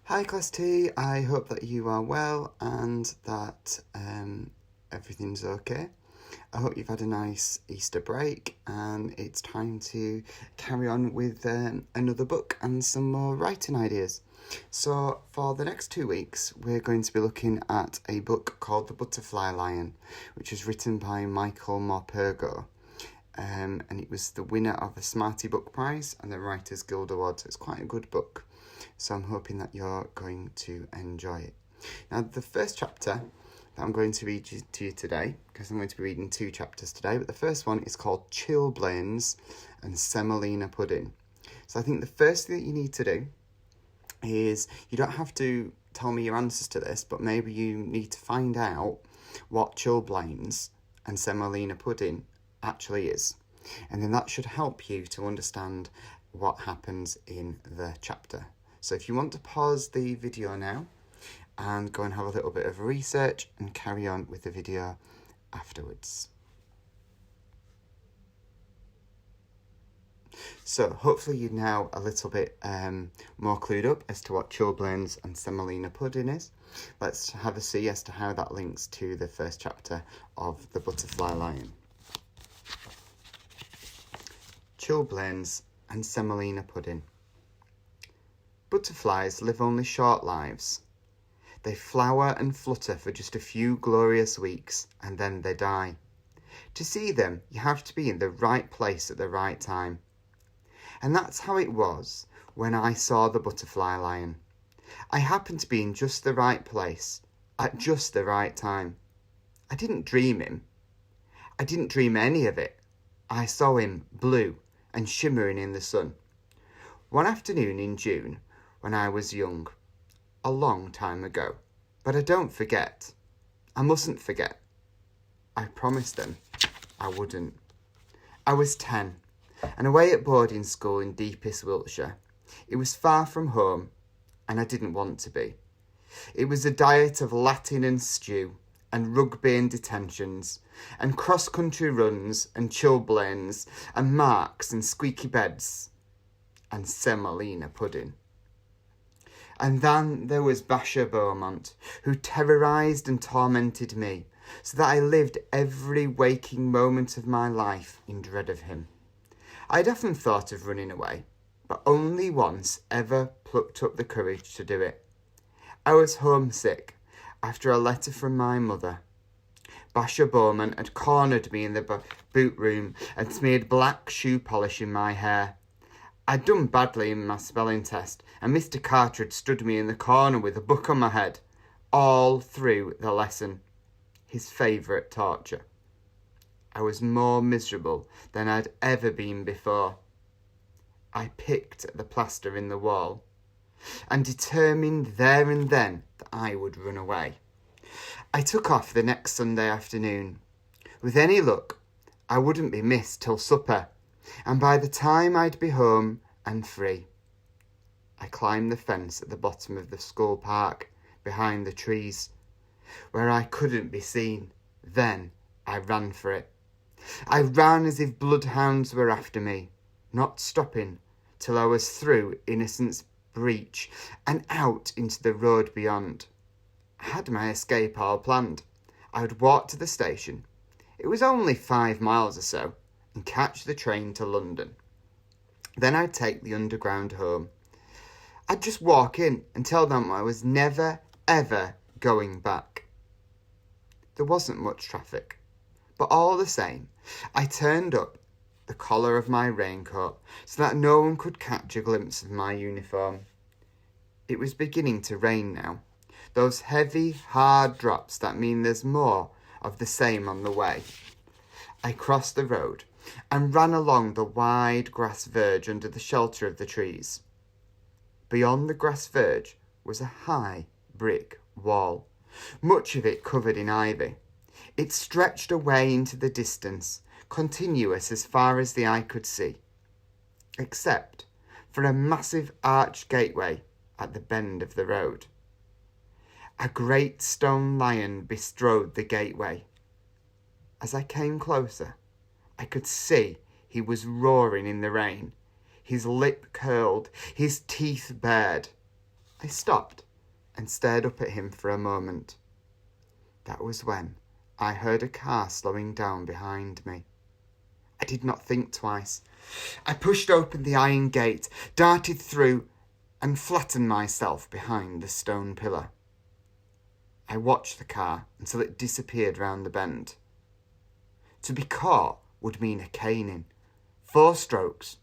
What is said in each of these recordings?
Hi Class T, I hope that you are well and that everything's okay. I hope you've had a nice Easter break and it's time to carry on with another book and some more writing ideas. So for the next 2 weeks we're going to be looking at a book called The Butterfly Lion, which was written by Michael Morpurgo. And it was the winner of the Smarty Book Prize and the Writers Guild Award. So it's quite a good book. So I'm hoping that you're going to enjoy it. Now, the first chapter that I'm going to read to you today, because I'm going to be reading 2 chapters today, but the first one is called Chilblains and Semolina Pudding. So I think the first thing that you need to do is, you don't have to tell me your answers to this, but maybe you need to find out what chilblains and semolina pudding actually is. And then that should help you to understand what happens in the chapter. So if you want to pause the video now and go and have a little bit of research and carry on with the video afterwards. So hopefully you're now a little bit more clued up as to what chilblains and semolina pudding is. Let's have a see as to how that links to the first chapter of The Butterfly Lion. Chilblains and semolina pudding. Butterflies live only short lives. They flower and flutter for just a few glorious weeks and then they die. To see them, you have to be in the right place at the right time. And that's how it was when I saw the butterfly lion. I happened to be in just the right place at just the right time. I didn't dream him. I didn't dream any of it. I saw him blue and shimmering in the sun. One afternoon in June, when I was young, a long time ago. But I don't forget. I mustn't forget. I promised them I wouldn't. I was 10 and away at boarding school in deepest Wiltshire. It was far from home and I didn't want to be. It was a diet of Latin and stew and rugby and detentions and cross-country runs and chilblains and marks and squeaky beds and semolina pudding. And then there was Basher Beaumont, who terrorised and tormented me, so that I lived every waking moment of my life in dread of him. I'd often thought of running away, but only once ever plucked up the courage to do it. I was homesick after a letter from my mother. Basher Beaumont had cornered me in the boot room and smeared black shoe polish in my hair. I'd done badly in my spelling test, and Mr. Carter had stood me in the corner with a book on my head, all through the lesson, his favourite torture. I was more miserable than I'd ever been before. I picked at the plaster in the wall, and determined there and then that I would run away. I took off the next Sunday afternoon. With any luck, I wouldn't be missed till supper, and by the time I'd be home and free. I climbed the fence at the bottom of the school park, behind the trees, where I couldn't be seen. Then I ran for it. I ran as if bloodhounds were after me, not stopping till I was through Innocent's Breach and out into the road beyond. I had my escape all planned. I would walk to the station. It was only 5 miles or so, and catch the train to London. Then I'd take the underground home. I'd just walk in and tell them I was never, ever going back. There wasn't much traffic, but all the same, I turned up the collar of my raincoat so that no one could catch a glimpse of my uniform. It was beginning to rain now, those heavy, hard drops that mean there's more of the same on the way. I crossed the road and ran along the wide grass verge under the shelter of the trees. Beyond the grass verge was a high brick wall, much of it covered in ivy. It stretched away into the distance, continuous as far as the eye could see, except for a massive arched gateway at the bend of the road. A great stone lion bestrode the gateway. As I came closer, I could see he was roaring in the rain, his lip curled, his teeth bared. I stopped and stared up at him for a moment. That was when I heard a car slowing down behind me. I did not think twice. I pushed open the iron gate, darted through, and flattened myself behind the stone pillar. I watched the car until it disappeared round the bend. To be caught would mean a caning. 4 strokes,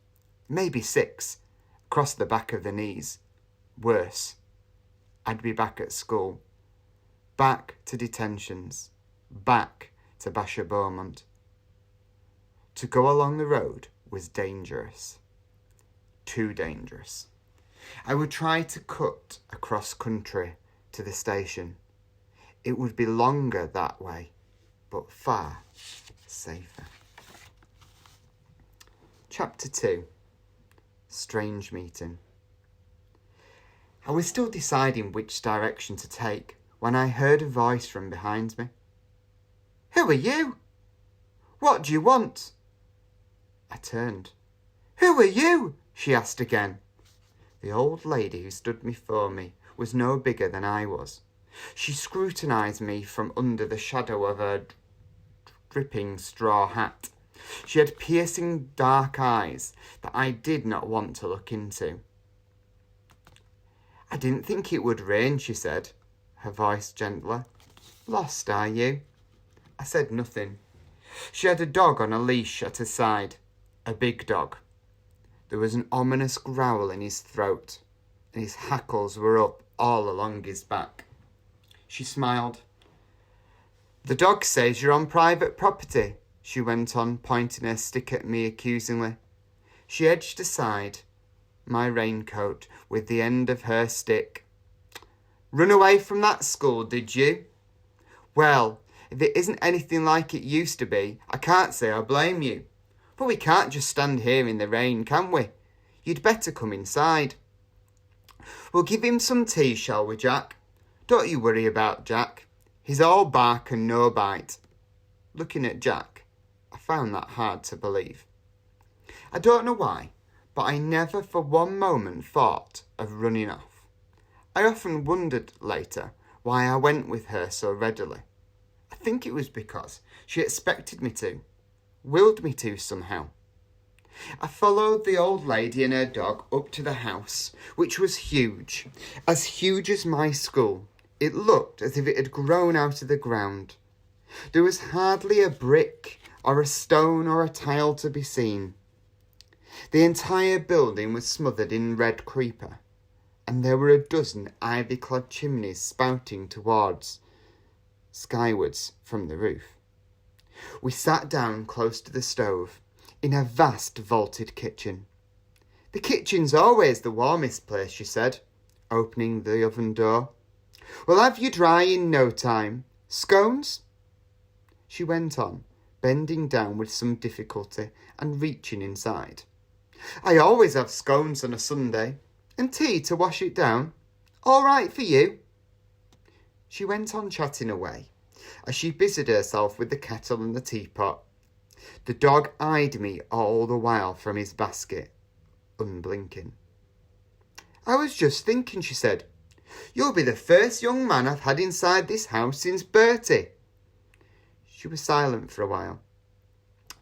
maybe 6, across the back of the knees. Worse, I'd be back at school. Back to detentions. Back to Basher Beaumont. To go along the road was dangerous. Too dangerous. I would try to cut across country to the station. It would be longer that way, but far safer. Chapter 2. Strange Meeting. I was still deciding which direction to take when I heard a voice from behind me. "Who are you? What do you want?" I turned. "Who are you?" she asked again. The old lady who stood before me was no bigger than I was. She scrutinised me from under the shadow of her dripping straw hat. She had piercing dark eyes that I did not want to look into. "I didn't think it would rain," she said, her voice gentler. "Lost, are you?" I said nothing. She had a dog on a leash at her side, a big dog. There was an ominous growl in his throat, and his hackles were up all along his back. She smiled. "The dog says you're on private property," she went on, pointing her stick at me accusingly. She edged aside my raincoat with the end of her stick. "Run away from that school, did you? Well, if it isn't anything like it used to be, I can't say I blame you. But we can't just stand here in the rain, can we? You'd better come inside." "We'll give him some tea, shall we, Jack? Don't you worry about Jack. He's all bark and no bite." Looking at Jack, I found that hard to believe. I don't know why, but I never for one moment thought of running off. I often wondered later why I went with her so readily. I think it was because she expected me to, willed me to somehow. I followed the old lady and her dog up to the house, which was huge as my school. It looked as if it had grown out of the ground. There was hardly a brick or a stone or a tile to be seen. The entire building was smothered in red creeper, and there were a dozen ivy-clad chimneys spouting skywards from the roof. We sat down close to the stove, in a vast vaulted kitchen. "The kitchen's always the warmest place," she said, opening the oven door. "We'll have you dry in no time. Scones?" She went on, bending down with some difficulty and reaching inside. "I always have scones on a Sunday, and tea to wash it down. All right for you?" She went on chatting away as she busied herself with the kettle and the teapot. The dog eyed me all the while from his basket, unblinking. "I was just thinking," she said, "you'll be the first young man I've had inside this house since Bertie." She was silent for a while.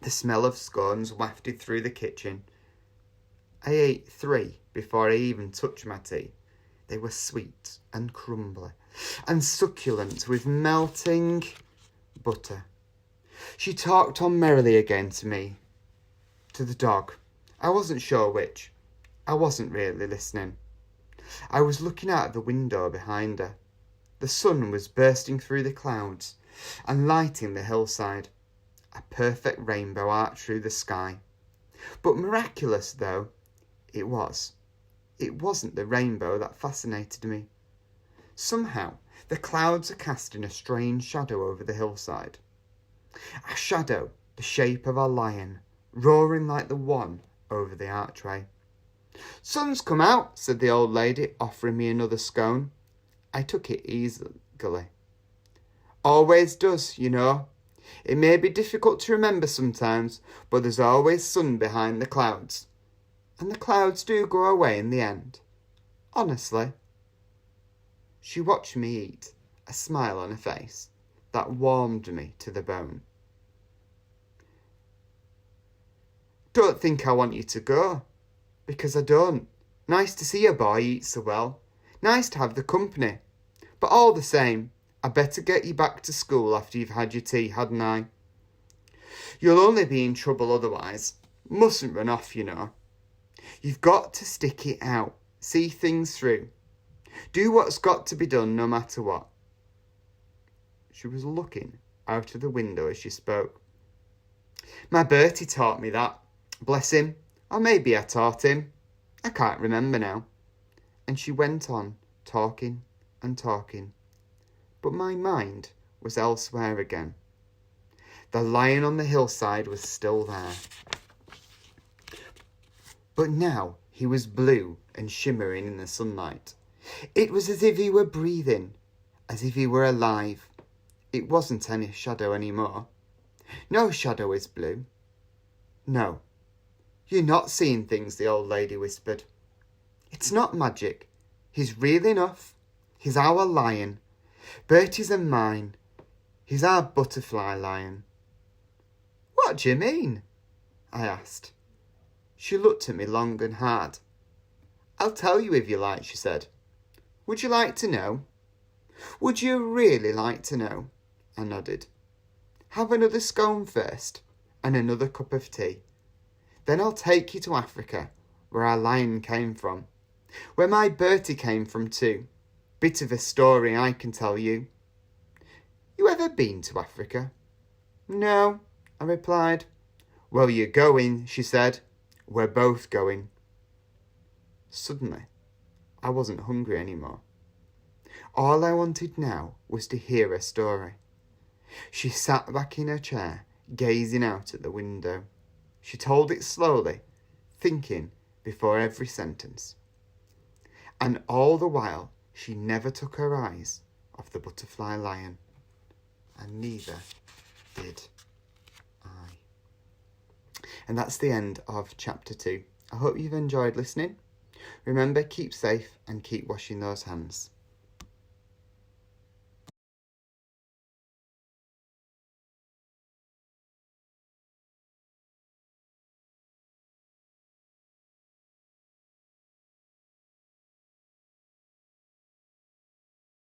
The smell of scones wafted through the kitchen. I ate 3 before I even touched my tea. They were sweet and crumbly and succulent with melting butter. She talked on merrily again to me, to the dog. I wasn't sure which. I wasn't really listening. I was looking out of the window behind her. The sun was bursting through the clouds and lighting the hillside. A perfect rainbow arched through the sky. But miraculous though it was, it wasn't the rainbow that fascinated me. Somehow the clouds are casting a strange shadow over the hillside. A shadow the shape of a lion, roaring like the one over the archway. "Sun's come out," said the old lady, offering me another scone. I took it easily. "Always does, you know. It may be difficult to remember sometimes, but there's always sun behind the clouds. And the clouds do go away in the end. Honestly." She watched me eat, a smile on her face that warmed me to the bone. Don't think I want you to go, because I don't. Nice to see a boy eat so well. Nice to have the company. But all the same, I better get you back to school after you've had your tea, hadn't I? You'll only be in trouble otherwise. Mustn't run off, you know. You've got to stick it out, see things through. Do what's got to be done no matter what. She was looking out of the window as she spoke. My Bertie taught me that. Bless him. Or maybe I taught him. I can't remember now. And she went on, talking and talking. But my mind was elsewhere again. The lion on the hillside was still there. But now he was blue and shimmering in the sunlight. It was as if he were breathing, as if he were alive. It wasn't any shadow anymore. No shadow is blue. No. You're not seeing things, the old lady whispered. It's not magic. He's real enough. He's our lion. Bertie's and mine. He's our butterfly lion. What do you mean? I asked. She looked at me long and hard. I'll tell you if you like, she said. Would you like to know? Would you really like to know? I nodded. Have another scone first, and another cup of tea. Then I'll take you to Africa, where our lion came from, where my Bertie came from too. Bit of a story I can tell you. You ever been to Africa? No, I replied. Well, you're going, she said. We're both going. Suddenly, I wasn't hungry anymore. All I wanted now was to hear her story. She sat back in her chair, gazing out at the window. She told it slowly, thinking before every sentence. And all the while, she never took her eyes off the butterfly lion. And neither did I. And that's the end of chapter 2. I hope you've enjoyed listening. Remember, keep safe and keep washing those hands.